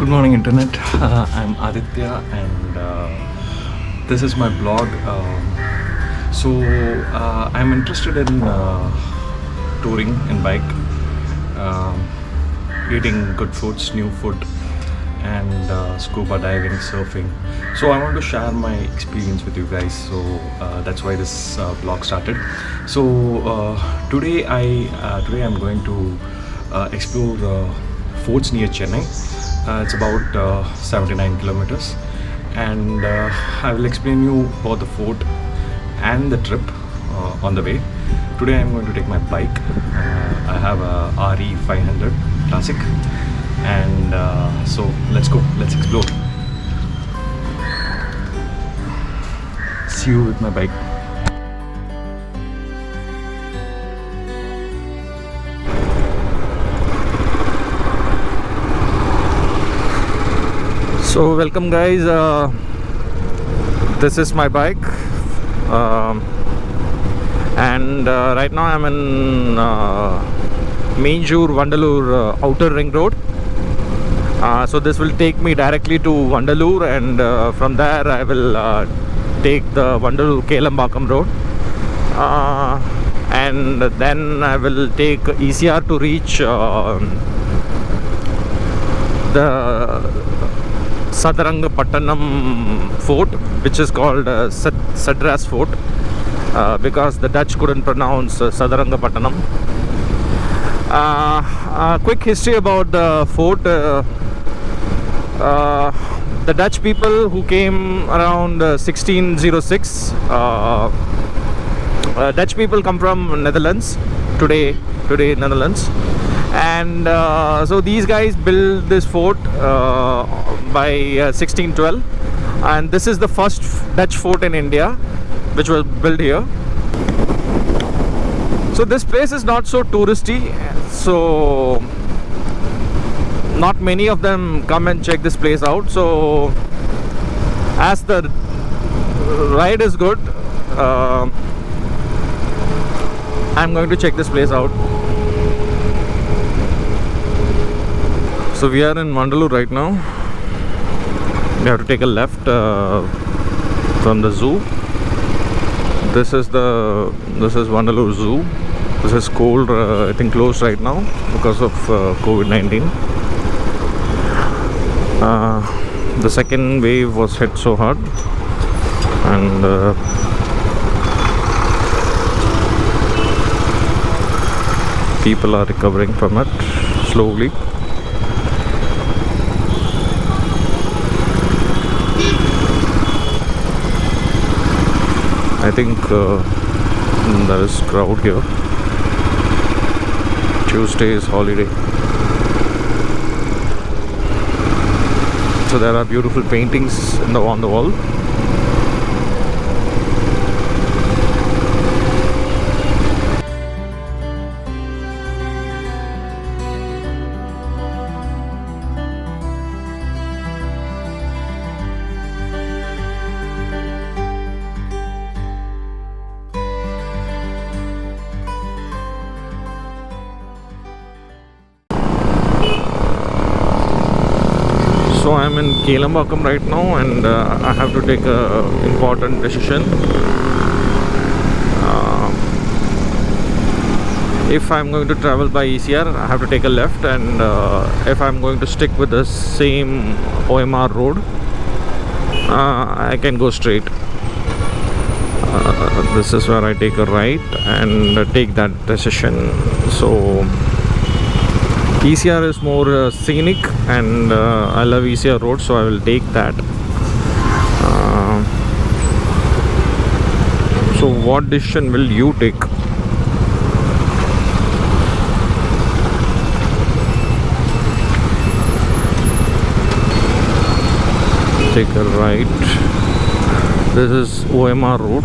Good morning, internet. I'm Aditya, and this is my blog. I'm interested in touring in bike, um, eating good foods, new food, and scuba diving, surfing. So I want to share my experience with you guys. So that's why this blog started. So today I'm going to explore forts near Chennai. It's about 79 kilometers, and I will explain you about the fort and the trip on the way. Today I'm going to take my bike. I have a RE 500 Classic, and so let's go, let's explore. See you with my bike. So welcome guys, this is my bike, and right now I'm in Meenjur Vandalur Outer Ring Road. So this will take me directly to Vandalur, and from there I will take the Vandalur Kelambakam Road, and then I will take ECR to reach the Sadarangapattanam Fort, which is called Sadras Fort, because the Dutch couldn't pronounce Sadarangapattanam. Quick history about the fort. The Dutch people who came around 1606, Dutch people come from Netherlands, today Netherlands, and so these guys built this fort by 1612, and this is the first Dutch fort in India which was built here. So this place is not so touristy, so not many of them come and check this place out. So as the ride is good, I'm going to check this place out. So we are in Vandalur right now. We have to take a left from the zoo. This is Vandalur Zoo. This is cold, I think closed right now because of COVID-19. The second wave was hit so hard, and people are recovering from it slowly. I think there is crowd here. Tuesday is holiday, so there are beautiful paintings on the wall. So I'm in Kelambakam right now, and I have to take a important decision. If I'm going to travel by ECR, I have to take a left, and if I'm going to stick with the same OMR road, I can go straight. This is where I take a right and take that decision. So ECR is more scenic, and I love ECR road, so I will take that. So what decision will you take? Take a right. This is OMR road,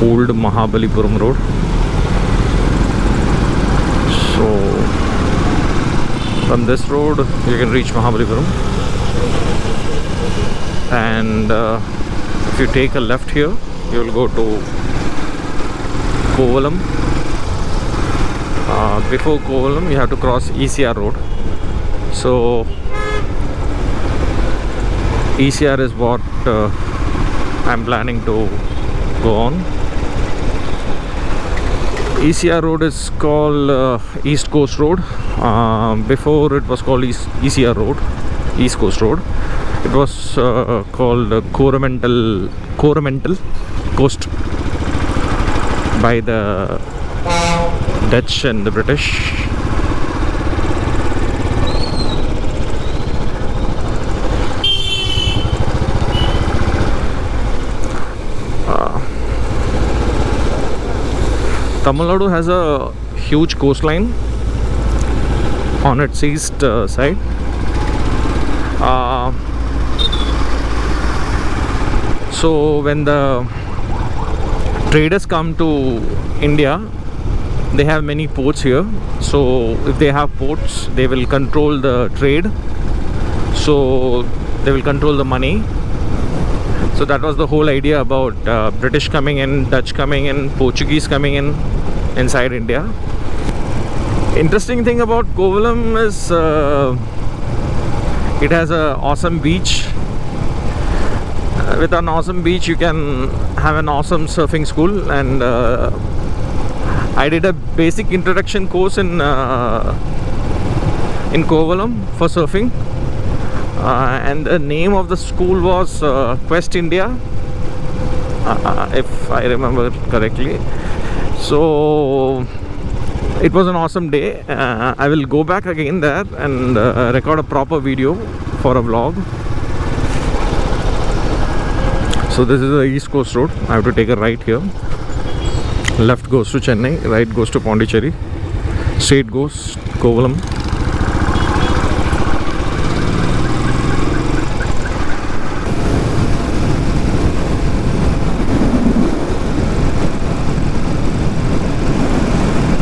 Old Mahabalipuram road. So from this road you can reach Mahabalipuram, and if you take a left here, you will go to Kovalam. Before Kovalam you have to cross ECR road. So ECR is what I'm planning to go on. ECR road is called East Coast Road. Before it was called ECR Road, East Coast Road. It was called Coromandel Coast by the Dutch and the British. Tamil Nadu has a huge coastline on its east side. So when the traders come to India, they have many ports here. So if they have ports, they will control the trade. So they will control the money. So that was the whole idea about British coming in, Dutch coming in, Portuguese coming in inside India. Interesting thing about Kovalam is it has an awesome beach. With an awesome beach, you can have an awesome surfing school. And I did a basic introduction course in Kovalam for surfing. And the name of the school was Quest India, if I remember correctly. So it was an awesome day. I will go back again there and record a proper video for a vlog. So this is the East Coast Road. I have to take a right here. Left goes to Chennai, right goes to Pondicherry, straight goes Kovalam.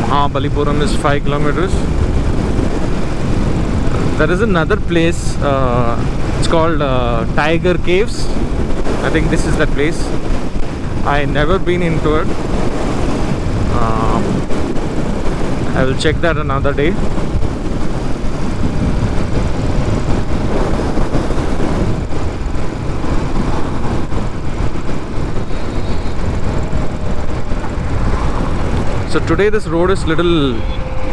Mahabalipuram is 5 kilometers. There is another place, it's called Tiger Caves. I think this is that place. I never been into it. I will check that another day. So today this road is little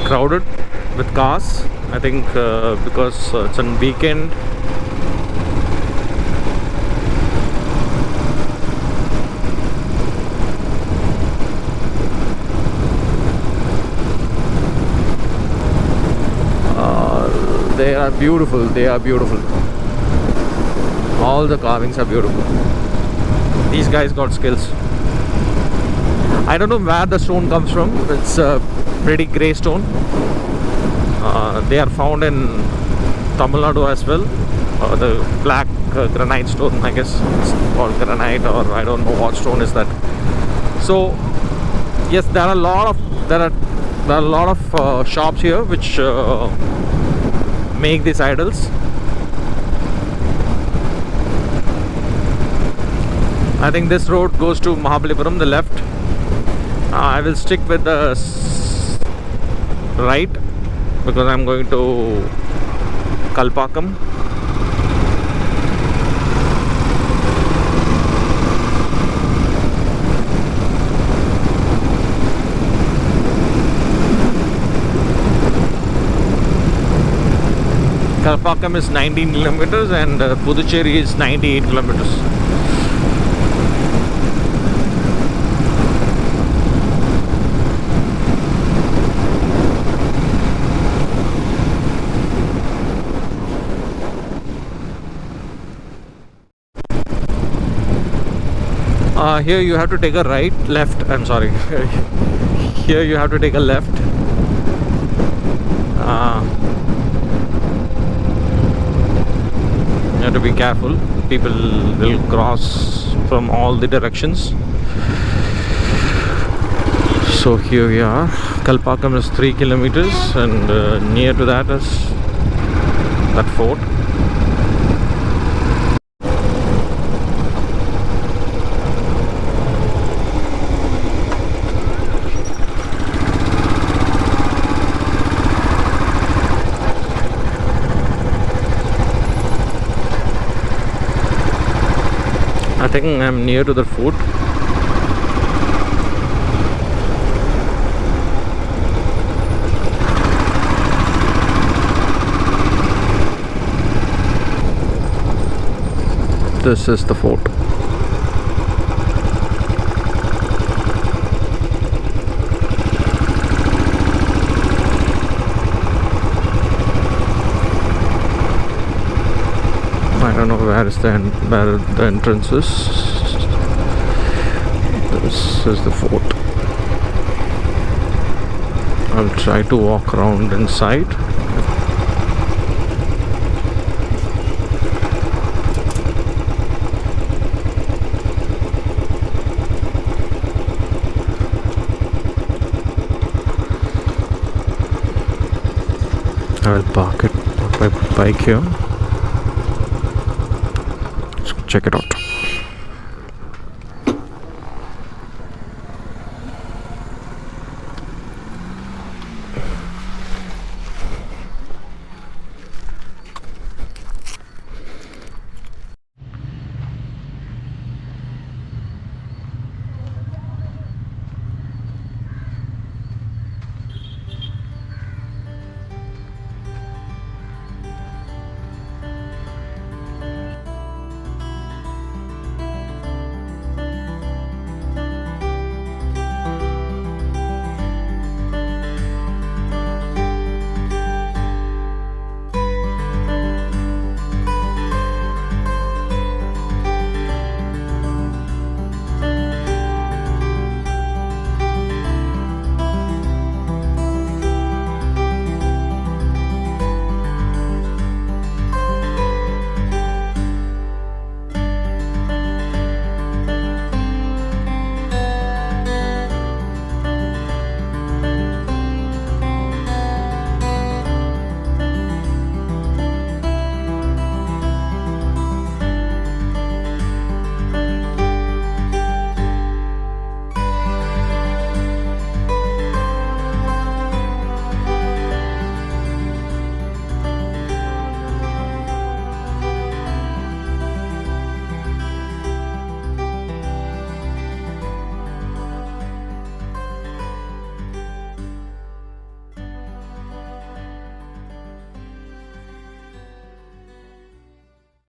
crowded with cars. I think because it's on weekend. They are beautiful. They are beautiful. All the carvings are beautiful. These guys got skills. I don't know where the stone comes from. It's a pretty grey stone. They are found in Tamil Nadu as well. The black granite stone, I guess it's called granite, or I don't know what stone is that. So yes, there are a lot of shops here which make these idols. I think this road goes to Mahabalipuram, the left. I will stick with the right because I'm going to Kalpakkam. Kalpakkam is 19 kilometers and Puducherry is 98 kilometers. Here you have to take a left. I'm sorry. Here you have to take a left. You have to be careful. People will cross from all the directions. So here we are. Kalpakkam is 3 kilometers and near to that is that fort. think I'm near to the fort. This is the fort. I don't know where the entrance is. This is the fort. I'll try to walk around inside. I will park my bike here. Let's check it out.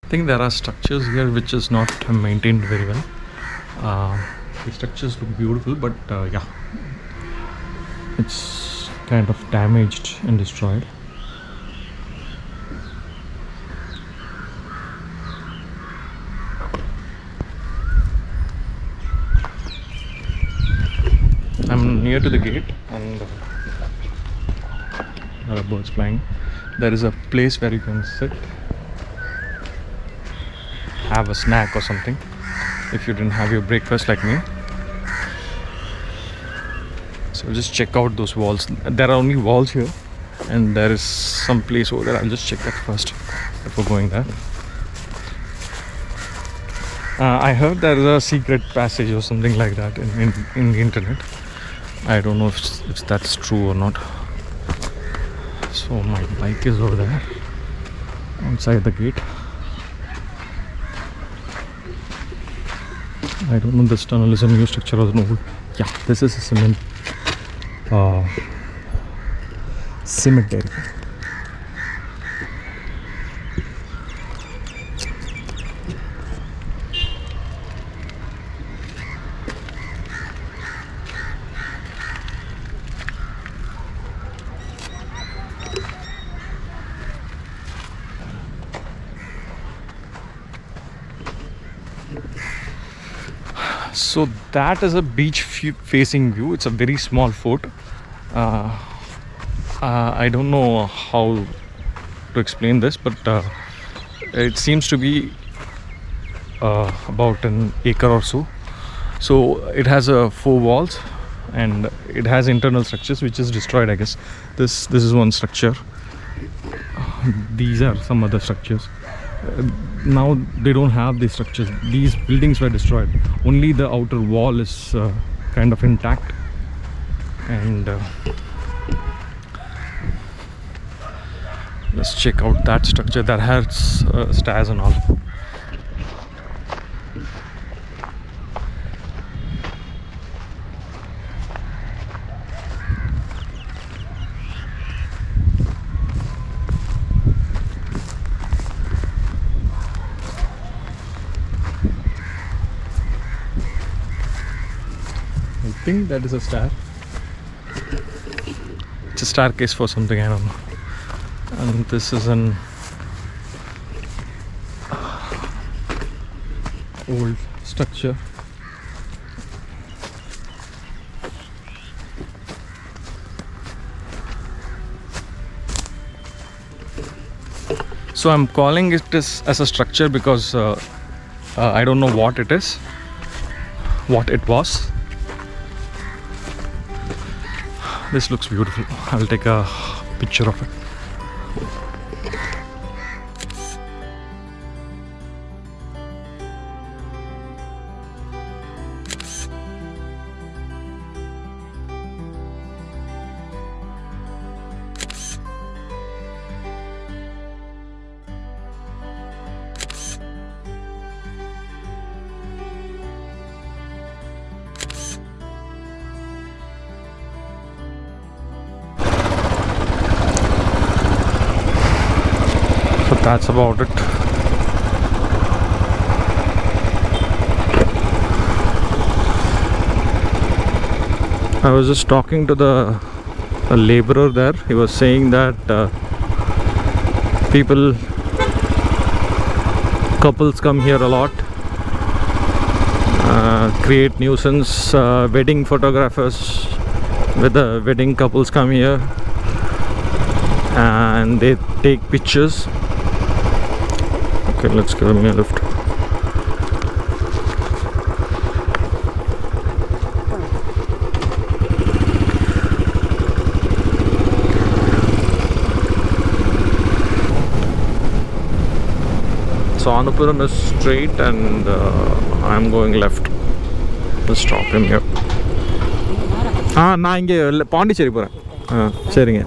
I think there are structures here which is not maintained very well. The structures look beautiful, but yeah, it's kind of damaged and destroyed. I'm near to the gate and there are birds flying. There is a place where you can sit, have a snack or something if you didn't have your breakfast like me. So just check out those walls. There are only walls here and there is some place over there. I'll just check that first before going there. I heard there is a secret passage or something like that in the internet. I don't know if that's true or not. So my bike is over there outside the gate. I don't know if this tunnel is a new structure or an old. Yeah, this is a cemetery. So that is a beach facing view. It's a very small fort. I don't know how to explain this, but it seems to be about an acre or so. So it has 4 walls and it has internal structures which is destroyed, I guess. This is one structure. These are some other structures. Now they don't have these structures. These buildings were destroyed. Only the outer wall is kind of intact. And let's check out that structure that has stairs and all. think that is a stair. It's a staircase for something, I don't know. And this is an old structure. So I'm calling it as a structure because I don't know what it is, what it was. This looks beautiful. I'll take a picture of it. So that's about it. I was just talking to a laborer there. He was saying that couples come here a lot, create nuisance. Wedding photographers with the wedding couples come here and they take pictures. Okay, let's give me a lift. So Anupuram is straight and I'm going left. Let's stop him here. நான் இங்கே பாண்டிச்சேரி போகிறேன். சரிங்க.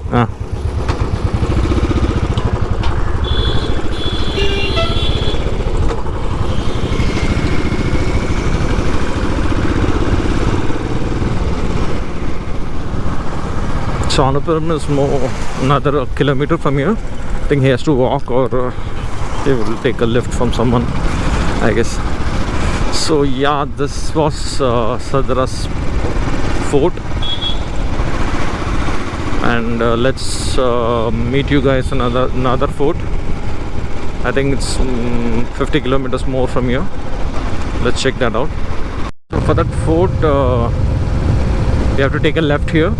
So Anupuram is another kilometer from here. I think he has to walk or he will take a lift from someone, I guess. So yeah, this was Sadras Fort, and let's meet you guys another fort. I think it's 50 kilometers more from here. Let's check that out. So for that fort, we have to take a left here.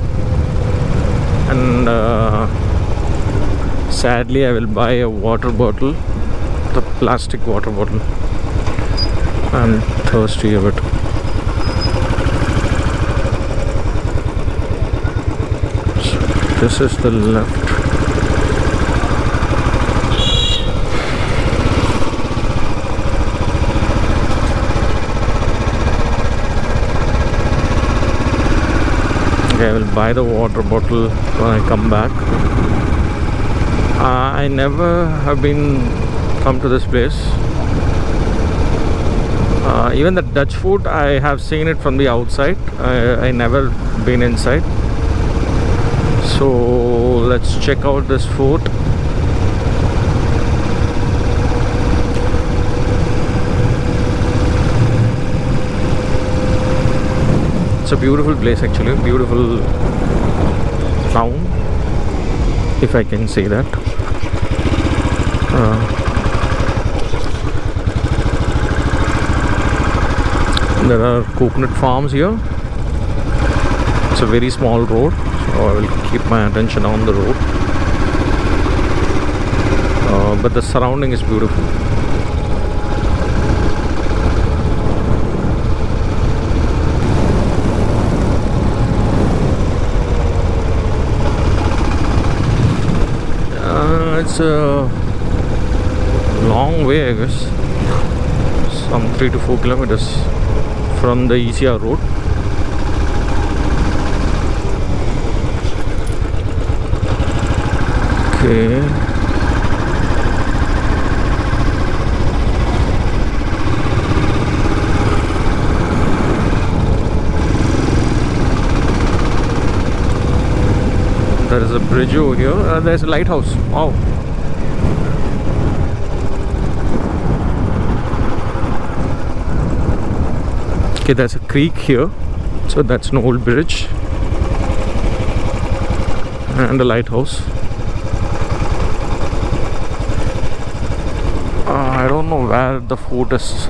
And sadly I will buy a water bottle, the plastic water bottle. I'm thirsty a bit. So this is the left. I will buy the water bottle when I come back. I never have come to this place. Even the Dutch food, I have seen it from the outside. I never been inside. So let's check out this fort. It's a beautiful place actually, beautiful town, if I can say that. There are coconut farms here. It's a very small road, so I will keep my attention on the road. But the surrounding is beautiful. It's a long way, I guess, some 3 to 4 kilometers from the ECR road. Okay. There is a bridge over here. There's a lighthouse. Wow. Okay, there's a creek here. So that's an old bridge and a lighthouse. I don't know where the fort is.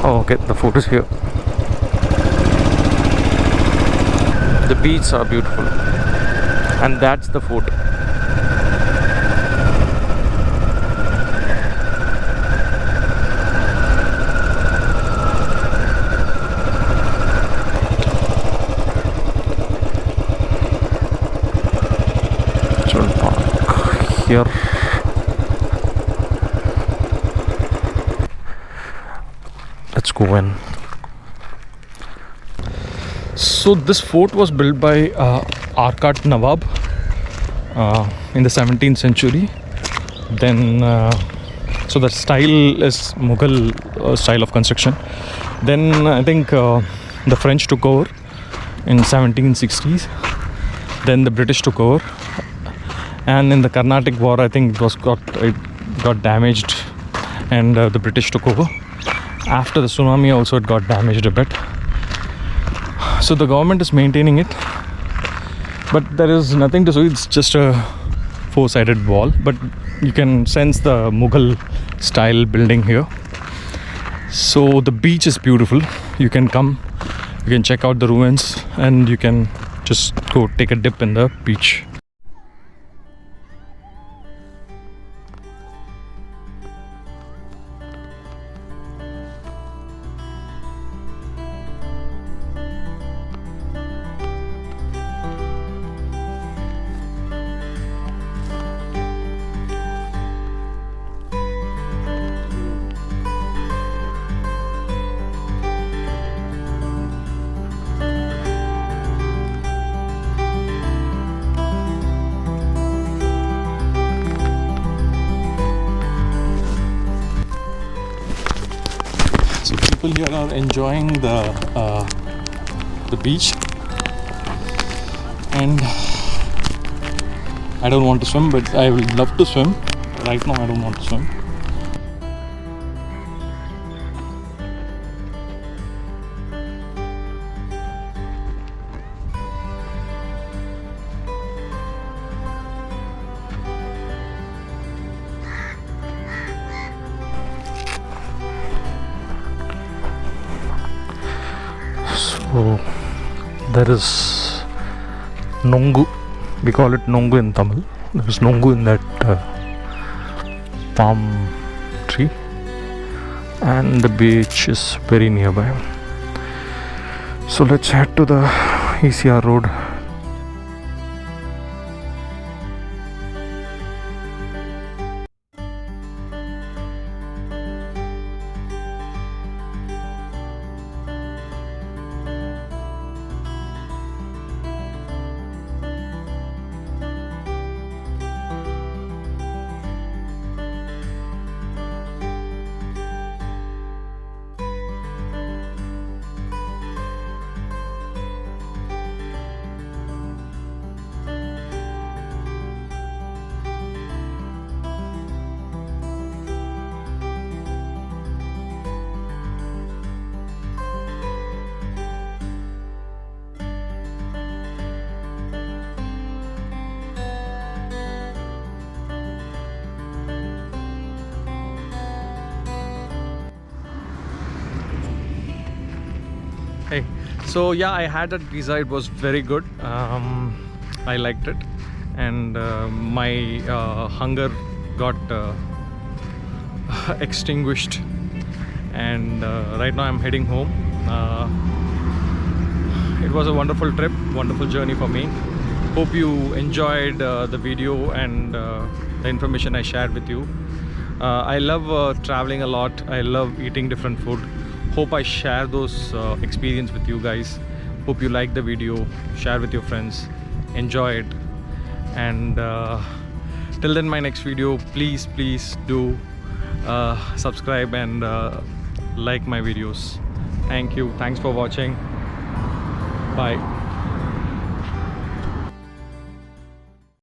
Oh, okay, the fort is here. The beaches are beautiful, and that's the fort. Here let's go in. So this fort was built by Arcot Nawab in the 17th century. Then so the style is Mughal style of construction. Then I think the French took over in 1760s. Then the British took over. And in the Carnatic War, I think it got damaged, and the British took over. After the tsunami, also it got damaged a bit. So the government is maintaining it, but there is nothing to see. It's just a four-sided wall, but you can sense the Mughal style building here. So the beach is beautiful. You can come, you can check out the ruins, and you can just go take a dip in the beach. So people here are enjoying the beach, and I don't want to swim, but I would love to swim. Right now I don't want to swim. So there is Nongu. We call it Nongu in Tamil. There is Nongu in that palm tree, and the beach is very nearby. So let's head to the ECR road. Hey, so yeah, I had that pizza. It was very good. I liked it, and my hunger got extinguished. And right now I'm heading home. It was a wonderful trip, wonderful journey for me. Hope you enjoyed the video and the information I shared with you. I love traveling a lot. I love eating different food. Hope I share those experience with you guys. Hope you like the video. Share with your friends. Enjoy it. And till then, my next video, please do subscribe and like my videos. Thank you. Thanks for watching. Bye.